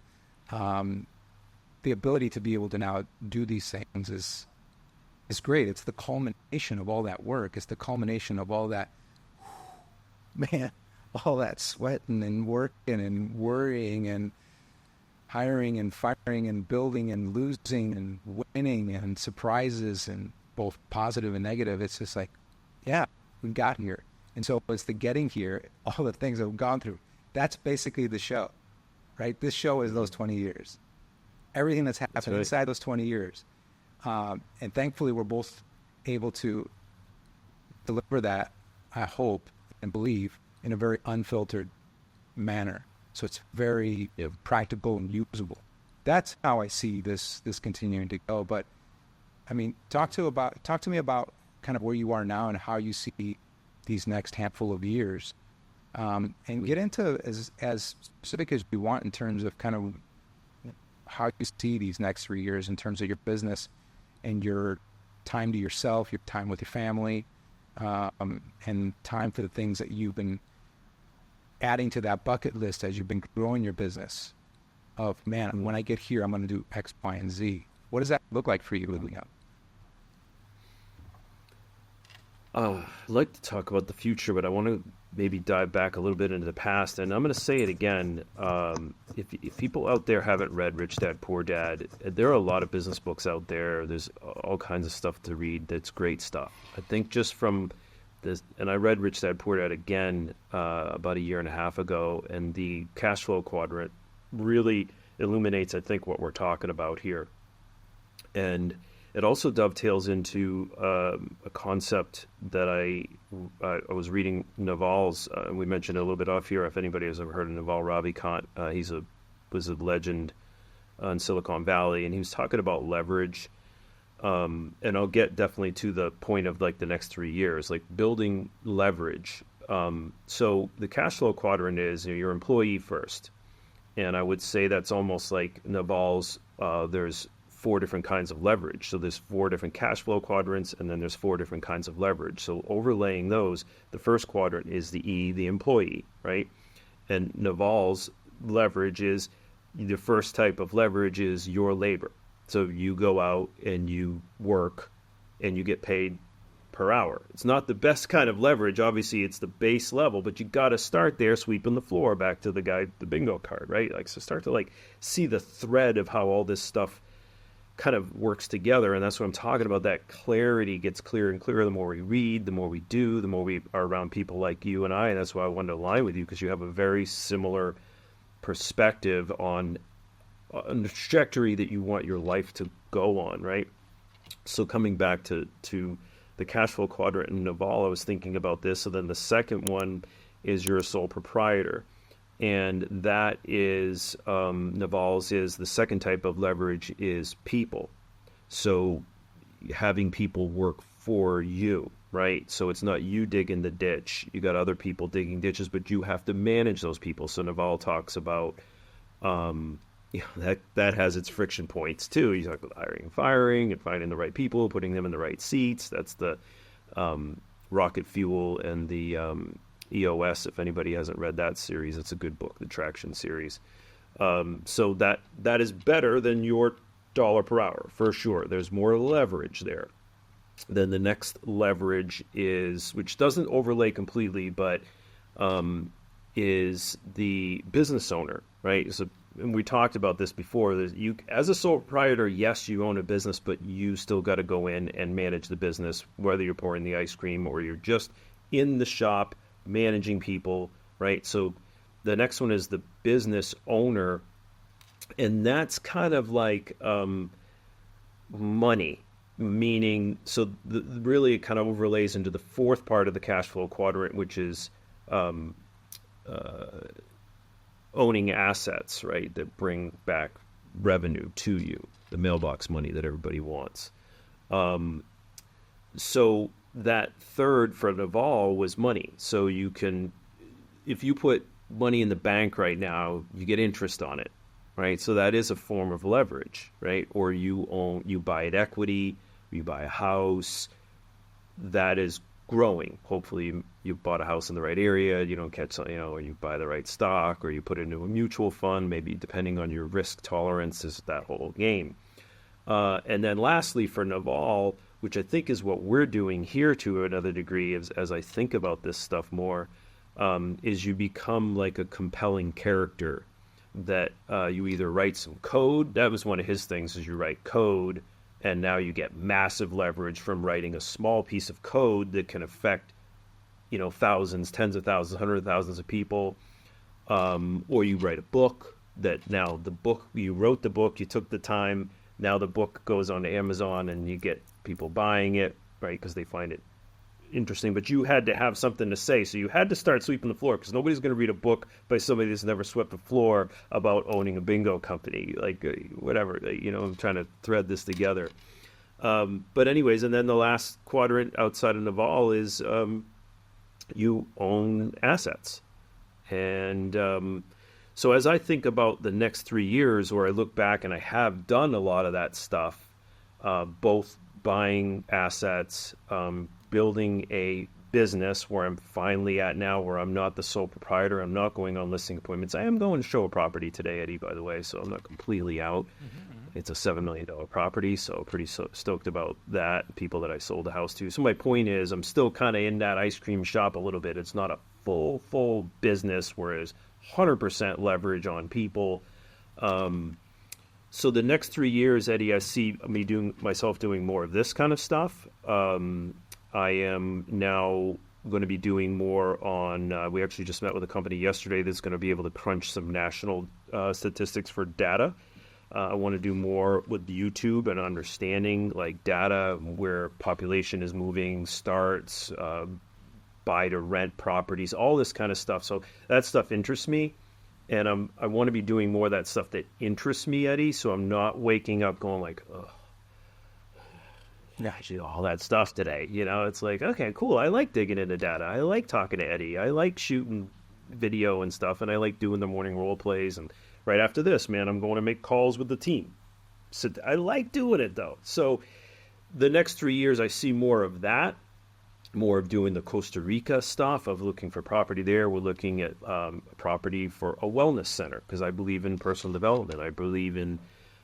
The ability to be able to now do these things is great. It's the culmination of all that work. It's the culmination of all that, all that sweating and working and worrying and hiring and firing and building and losing and winning and surprises and both positive and negative. It's just like, yeah, we got here. And so it's the getting here, all the things that we've gone through. That's basically the show, right? This show is those 20 years. Everything that's happened inside those 20 years. And thankfully, we're both able to deliver that, I hope and believe, in a very unfiltered manner. So it's very practical and usable. That's how I see this continuing to go. But I mean, talk to me about kind of where you are now and how you see these next handful of years, and get into as specific as you want in terms of kind of how you see these next 3 years in terms of your business and your time to yourself, your time with your family, and time for the things that you've been adding to that bucket list as you've been growing your business. Of, man, when I get here, I'm going to do X, Y, and Z. What does that look like for you living up? I'd like to talk about the future, but I want to maybe dive back a little bit into the past. And I'm going to say it again. If people out there haven't read Rich Dad, Poor Dad, there are a lot of business books out there. There's all kinds of stuff to read that's great stuff. I think just from this, and I read Rich Dad, Poor Dad again about a year and a half ago, and the cash flow quadrant really illuminates, I think, what we're talking about here. And it also dovetails into a concept that I was reading Naval's. We mentioned it a little bit off here. If anybody has ever heard of Naval Ravikant, was a legend in Silicon Valley, and he was talking about leverage. And I'll get definitely to the point of like the next 3 years, like building leverage. So the cash flow quadrant is your employee first. And I would say that's almost like Naval's, there's 4 different kinds of leverage. So there's 4 different cash flow quadrants, and then there's 4 different kinds of leverage. So overlaying those, the first quadrant is the E, the employee, right? And Naval's leverage is, the first type of leverage is your labor. So you go out and you work and you get paid per hour. It's not the best kind of leverage. Obviously, it's the base level, but you got to start there, sweeping the floor, back to the guy, the bingo card, right? Like, so start to like see the thread of how all this stuff kind of works together. And that's what I'm talking about. That clarity gets clearer and clearer the more we read, the more we do, the more we are around people like you and I. And that's why I wanted to align with you, because you have a very similar perspective on the trajectory that you want your life to go on, right? So coming back to the cash flow quadrant in Naval, I was thinking about this. So then the second one is you're a sole proprietor. And that is, Naval's is the second type of leverage is people. So having people work for you, right? So it's not you digging the ditch. You got other people digging ditches, but you have to manage those people. So Naval talks about, that has its friction points too. You talk about hiring and firing and finding the right people, putting them in the right seats. That's the rocket fuel and the EOS. If anybody hasn't read that series, it's a good book, the Traction series. So that is better than your dollar per hour for sure. There's more leverage there. Then the next leverage is, which doesn't overlay completely, but is the business owner, right? So, and we talked about this before. You, as a sole proprietor, yes, you own a business, but you still got to go in and manage the business, whether you're pouring the ice cream or you're just in the shop managing people, right? So the next one is the business owner, and that's kind of like money, meaning, so really it kind of overlays into the fourth part of the cash flow quadrant, which is owning assets, right, that bring back revenue to you, the mailbox money that everybody wants. So that third for Naval was money. So you can, if you put money in the bank right now, you get interest on it, right? So that is a form of leverage, right? Or you buy at equity, you buy a house that is growing. Hopefully you bought a house in the right area, you don't catch, or you buy the right stock, or you put it into a mutual fund, maybe depending on your risk tolerance, is that whole game. And then lastly for Naval, which I think is what we're doing here to another degree, as I think about this stuff more, is you become like a compelling character that you either write some code. That was one of his things, is you write code, and now you get massive leverage from writing a small piece of code that can affect, thousands, tens of thousands, hundreds of thousands of people. Or you write a book that now you wrote the book, you took the time, now the book goes on to Amazon and you get people buying it, right? Because they find it interesting, but you had to have something to say. So you had to start sweeping the floor because nobody's going to read a book by somebody that's never swept the floor about owning a bingo company, like whatever. I'm trying to thread this together. But anyways, and then the last quadrant outside of Naval is you own assets. And so as I think about the next 3 years, where I look back and I have done a lot of that stuff, both buying assets, building a business where I'm finally at now, where I'm not the sole proprietor. I'm not going on listing appointments. I am going to show a property today, Eddie, by the way, so I'm not completely out. It's a $7 million property, so pretty stoked about that, people that I sold the house to. So my point is I'm still kind of in that ice cream shop a little bit. It's not a full business where there's 100% leverage on people. So the next 3 years, Eddie, I see me doing more of this kind of stuff. I am now going to be doing more on, we actually just met with a company yesterday that's going to be able to crunch some national statistics for data. I want to do more with YouTube and understanding like data, where population is moving, starts, buy to rent properties, all this kind of stuff. So that stuff interests me. And I want to be doing more of that stuff that interests me, Eddie, so I'm not waking up going like, oh, I should do all that stuff today. It's like, okay, cool. I like digging into data. I like talking to Eddie. I like shooting video and stuff, and I like doing the morning role plays. And right after this, man, I'm going to make calls with the team. So I like doing it, though. So the next 3 years, I see more of that. More of doing the Costa Rica stuff, of looking for property there. We're looking at property for a wellness center because I believe in personal development. I believe in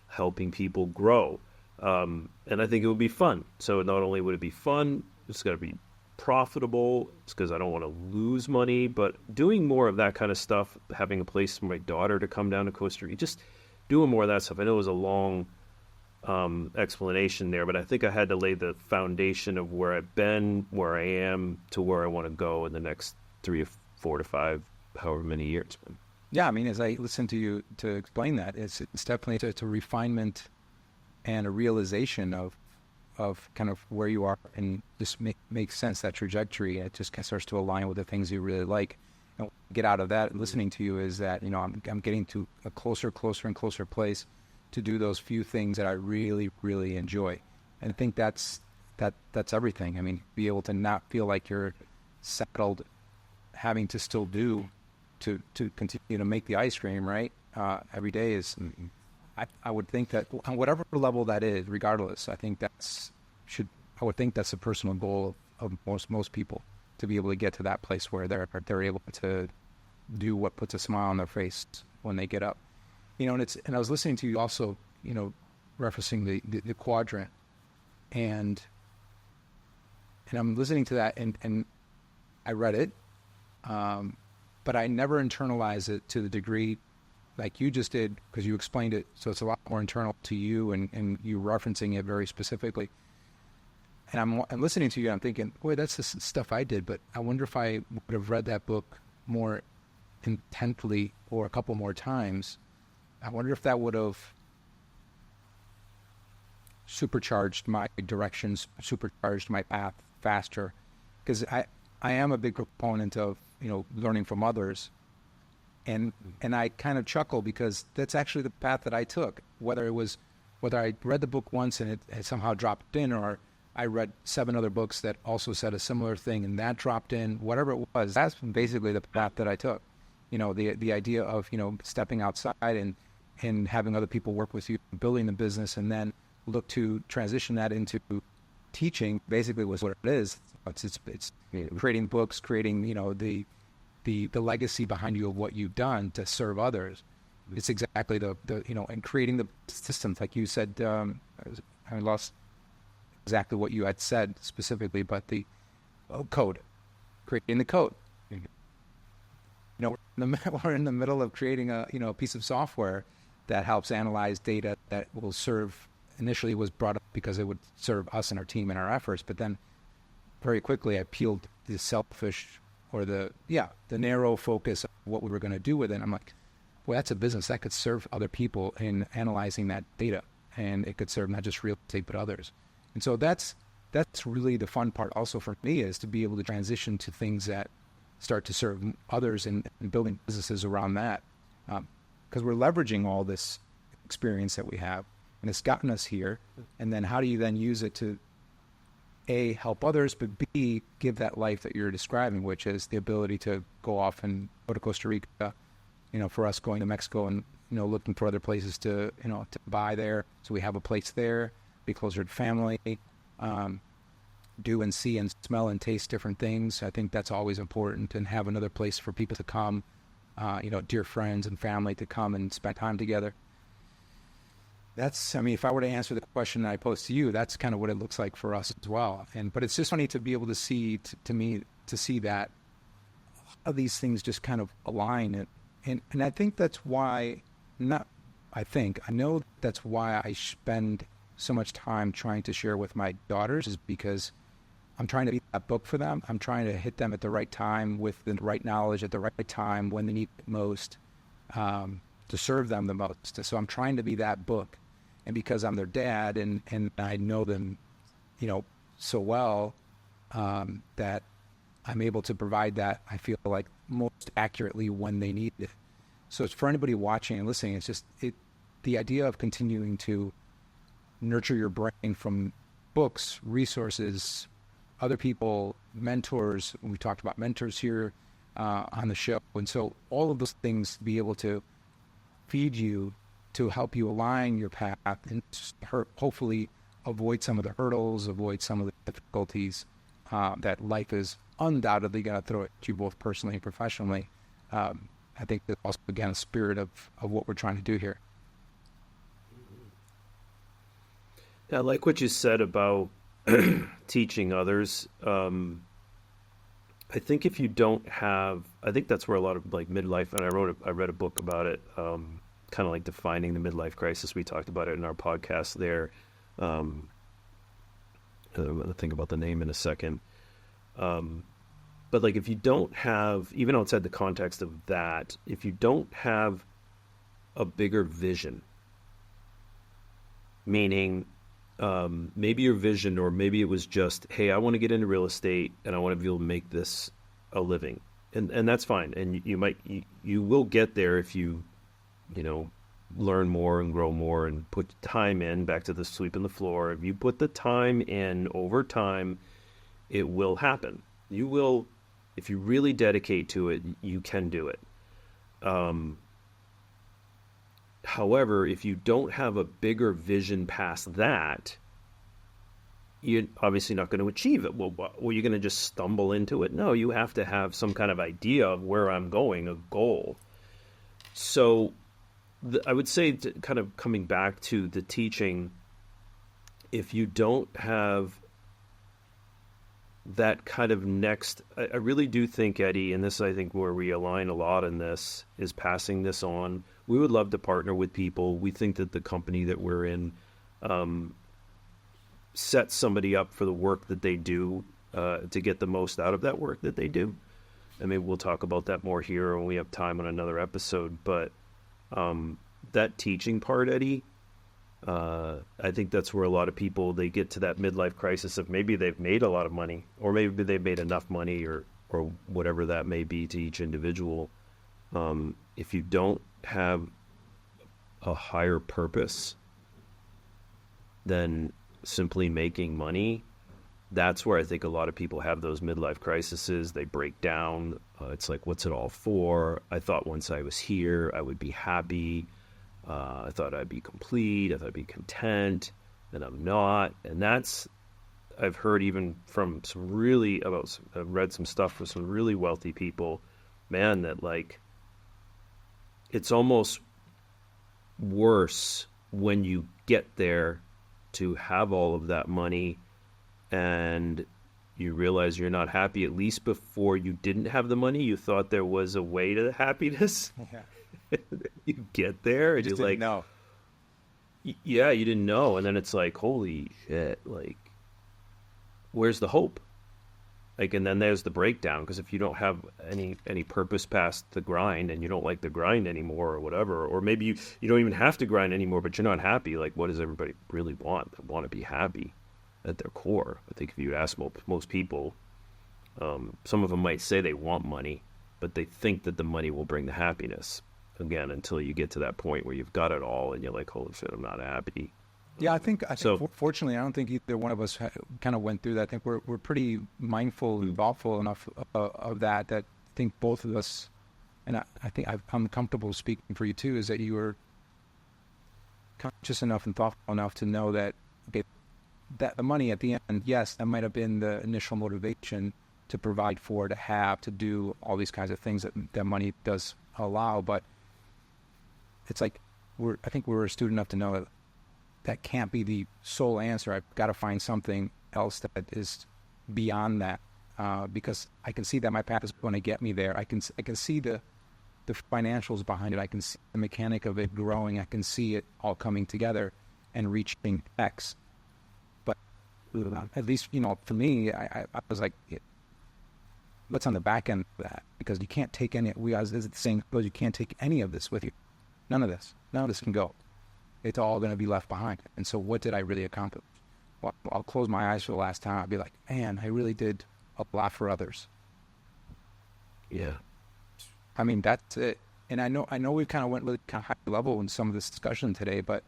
helping people grow. And I think it would be fun. So not only would it be fun, it's got to be profitable. It's because I don't want to lose money, but doing more of that kind of stuff, having a place for my daughter to come down to Costa Rica, just doing more of that stuff. I know it was a long explanation there, but I think I had to lay the foundation of where I've been, where I am, to where I want to go in the next 3 or 4 to 5, however many years. Yeah, I mean, as I listen to you to explain that, it's definitely it's a refinement and a realization of kind of where you are, and just makes sense, that trajectory. It just kind of starts to align with the things you really like. And get out of that, listening to you, is that I'm getting to a closer and closer place to do those few things that I really, really enjoy. And I think that's everything. I mean, be able to not feel like you're settled, having to still do to continue to make the ice cream, right? Every day is, I would think that on whatever level that is, regardless, I think I would think that's a personal goal of most people, to be able to get to that place where they're able to do what puts a smile on their face when they get up. And I was listening to you also, referencing the quadrant, and I'm listening to that, and I read it, but I never internalized it to the degree like you just did, because you explained it, so it's a lot more internal to you, and you referencing it very specifically. And I'm listening to you, and I'm thinking, boy, that's the stuff I did, but I wonder if I would have read that book more intently or a couple more times. I wonder if that would have supercharged my directions, supercharged my path faster. Because I am a big proponent of, learning from others. And I kind of chuckle because that's actually the path that I took. Whether I read the book once and it somehow dropped in, or I read 7 other books that also said a similar thing and that dropped in, whatever it was, that's basically the path that I took. The idea of, stepping outside and having other people work with you, building the business, and then look to transition that into teaching, basically was what it is. It's creating books, creating, the legacy behind you of what you've done to serve others. It's exactly and creating the systems, like you said. I lost exactly what you had said specifically, but the code, creating the code. We're in the middle of creating a piece of software that helps analyze data that will serve. Initially, was brought up because it would serve us and our team and our efforts, but then very quickly I peeled the selfish, or the narrow focus of what we were going to do with it. I'm like, well, that's a business that could serve other people in analyzing that data, and it could serve not just real estate but others. And so that's that's really the fun part also for me, is to be able to transition to things that start to serve others, and building businesses around that. Because we're leveraging all this experience that we have, and it's gotten us here. And then how do you then use it to A, help others, but B, give that life that you're describing, which is the ability to go off and go to Costa Rica, for us going to Mexico and, looking for other places to buy there. So we have a place there, be closer to family, do and see and smell and taste different things. I think that's always important, and have another place for people to come, dear friends and family to come and spend time together. If I were to answer the question that I posed to you, that's kind of what it looks like for us as well. But it's just funny to be able to see, to see that how these things just kind of align. And I think that's why, I know that's why I spend so much time trying to share with my daughters, is because I'm trying to be that book for them. I'm trying to hit them at the right time with the right knowledge at the right time when they need it most, to serve them the most. So I'm trying to be that book. And because I'm their dad, and I know them, so well, that I'm able to provide that, I feel like, most accurately when they need it. So it's for anybody watching and listening, it's just the idea of continuing to nurture your brain from books, resources, other people, mentors. We talked about mentors here on the show. And so all of those things, to be able to feed you, to help you align your path, and hopefully avoid some of the hurdles, avoid some of the difficulties that life is undoubtedly going to throw at you, both personally and professionally. I think that's also, again, a spirit of what we're trying to do here. Yeah, I like what you said about teaching others. I think if you don't have, I think that's where a lot of like midlife, and I read a book about it, kind of like defining the midlife crisis. We talked about it in our podcast there. I'm going to think about the name in a second. But like, if you don't have, even outside the context of that, if you don't have a bigger vision, meaning maybe your vision, or maybe it was just, hey, I want to get into real estate and I want to be able to make this a living, and that's fine. And you will get there if you learn more and grow more and put time in. Back to the sweeping the floor. If you put the time in over time, it will happen. You will, if you really dedicate to it, you can do it. However, if you don't have a bigger vision past that, you're obviously not going to achieve it. Well, you're going to just stumble into it? No, you have to have some kind of idea of where I'm going, a goal. So I would say, kind of coming back to the teaching, if you don't have that kind of next, I really do think, Eddie, and this I think where we align a lot in this, is passing this on. We would love to partner with people. We think that the company that we're in sets somebody up for the work that they do, to get the most out of that work that they do. I mean, we'll talk about that more here when we have time on another episode. But that teaching part, Eddie, I think that's where a lot of people, they get to that midlife crisis of maybe they've made a lot of money, or maybe they've made enough money, or whatever that may be to each individual. If you don't have a higher purpose than simply making money, that's where I think a lot of people have those midlife crises. They break down. It's like, what's it all for? I thought once I was here, I would be happy. I thought I'd be complete. I thought I'd be content, and I'm not. And that's, I've heard even from I've read some stuff from some really wealthy people, man, that like, it's almost worse when you get there to have all of that money and you realize you're not happy. At least before you didn't have the money, you thought there was a way to happiness. Yeah. You get there and you're like, no. Yeah, you didn't know. And then it's like, holy shit, like, where's the hope? Like, and then there's the breakdown, because if you don't have any purpose past the grind, and you don't like the grind anymore or whatever, or maybe you don't even have to grind anymore, but you're not happy. Like, what does everybody really want? They want to be happy. at their core. I think if you ask most people, some of them might say they want money, but they think that the money will bring the happiness. Again, until you get to that point where you've got it all and you're like, holy shit, I'm not happy. Yeah, I think fortunately, I don't think either one of us kind of went through that. I think we're pretty mindful and thoughtful enough of that I think both of us, and I think I'm comfortable speaking for you too, is that you were conscious enough and thoughtful enough to know that, okay, that the money at the end, yes, that might have been the initial motivation to provide for, to have, to do all these kinds of things that money does allow, but it's like I think we're astute enough to know that can't be the sole answer. I've got to find something else that is beyond that, because I can see that my path is going to get me there. I can see the financials behind it. I can see the mechanic of it growing. I can see it all coming together and reaching X. But at least, for me, I was like, what's on the back end of that? Because you can't take any. As the saying goes, you can't take any of this with you. None of this can go. It's all going to be left behind. And so what did I really accomplish? Well, I'll close my eyes for the last time. I'll be like, man, I really did a lot for others. Yeah. I mean, that's it. And I know we've kind of went really kind of high level in some of this discussion today, but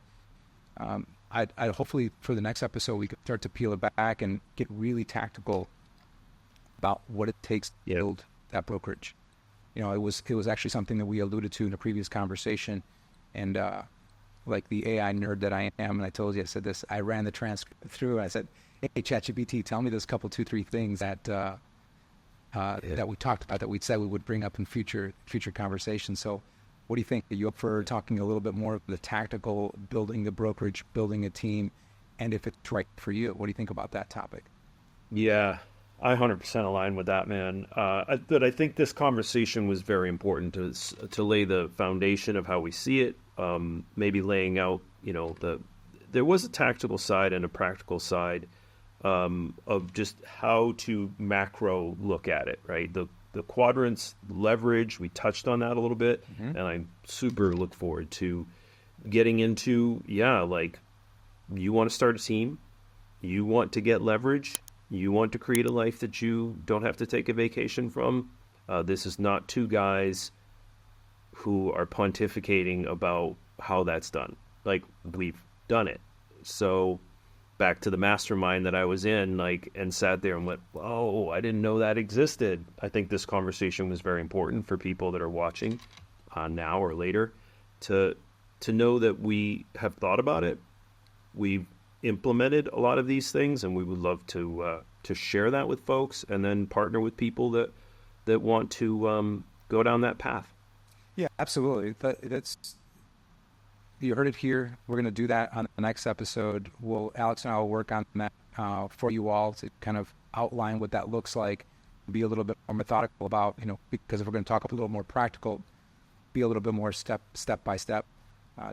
I'd hopefully for the next episode we could start to peel it back and get really tactical about what it takes to build that brokerage. It was actually something that we alluded to in a previous conversation, and like the AI nerd that I am, and I told you, I said this, I ran the transcript through, and I said, hey, ChatGPT, tell me those couple, 2-3 things that that we talked about, that we'd said we would bring up in future conversations. So what do you think? Are you up for talking a little bit more of the tactical, building the brokerage, building a team, and if it's right for you? What do you think about that topic? Yeah, I 100% align with that, man. But I think this conversation was very important to lay the foundation of how we see it. Maybe laying out, there was a tactical side and a practical side of just how to macro look at it, right? The quadrants, leverage, we touched on that a little bit, and I super look forward to getting into, like, you want to start a team, you want to get leverage, you want to create a life that you don't have to take a vacation from. This is not two guys who are pontificating about how that's done. Like, we've done it. So back to the mastermind that I was in, and sat there and went, whoa, I didn't know that existed. I think this conversation was very important for people that are watching now or later to know that we have thought about it. We've implemented a lot of these things, and we would love to share that with folks, and then partner with people that want to go down that path. Yeah, absolutely. That's you heard it here. We're going to do that on the next episode. Alex and I will work on that for you all to kind of outline what that looks like, be a little bit more methodical about, because if we're going to talk a little more practical, be a little bit more step by step,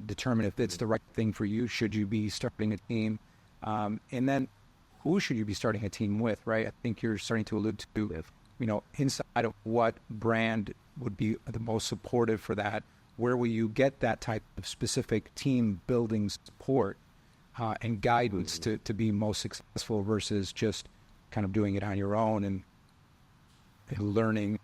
determine if it's the right thing for you. Should you be starting a team? And then who should you be starting a team with, right? I think you're starting to allude to, inside of what brand would be the most supportive for that. Where will you get that type of specific team building support and guidance to be most successful versus just kind of doing it on your own and learning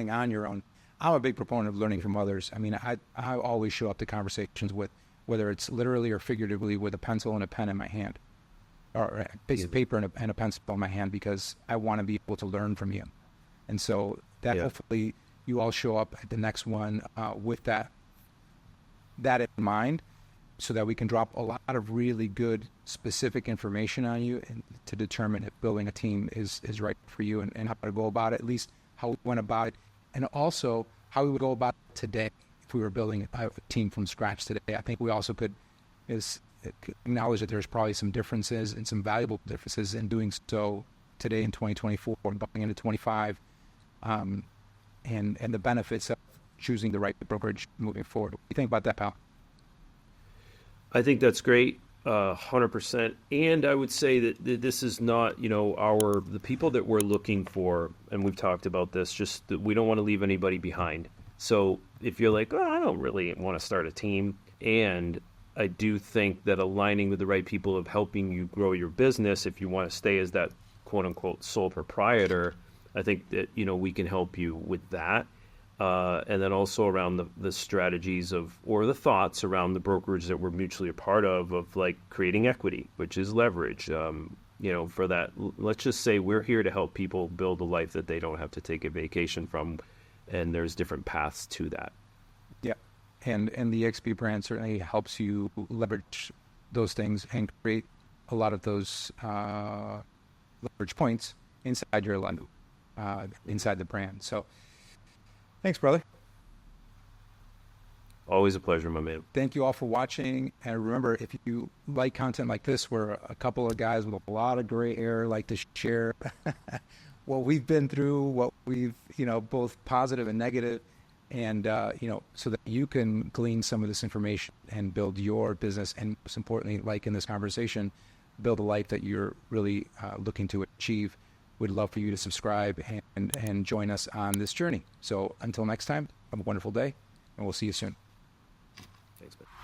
on your own. I'm a big proponent of learning from others. I mean, I always show up to conversations with, whether it's literally or figuratively, with a pencil and a pen in my hand, or a piece of paper and a pencil in my hand, because I want to be able to learn from you. And so that hopefully you all show up at the next one with that in mind, so that we can drop a lot of really good specific information on you and to determine if building a team is right for you, and how to go about it, at least how we went about it, and also how we would go about it today if we were building a team from scratch today. I think we also could acknowledge that there's probably some differences and some valuable differences in doing so today in 2024 and going into 25, and the benefits of choosing the right brokerage moving forward. What do you think about that, pal? I think that's great, 100%. And I would say that this is not, the people that we're looking for, and we've talked about this, just that we don't want to leave anybody behind. So if you're like, I don't really want to start a team, and I do think that aligning with the right people of helping you grow your business, if you want to stay as that quote unquote sole proprietor, I think that, we can help you with that. And then also around the strategies or the thoughts around the brokerage that we're mutually a part of like creating equity, which is leverage. For that, let's just say we're here to help people build a life that they don't have to take a vacation from. And there's different paths to that. Yeah. And the XP brand certainly helps you leverage those things and create a lot of those leverage points inside your life, inside the brand. So thanks, brother. Always a pleasure, my man. Thank you all for watching. And remember, if you like content like this, where a couple of guys with a lot of gray hair like to share what we've been through, what we've, both positive and negative, and, so that you can glean some of this information and build your business. And most importantly, like in this conversation, build a life that you're really looking to achieve. We'd love for you to subscribe and join us on this journey. So until next time, have a wonderful day, and we'll see you soon. Thanks, man.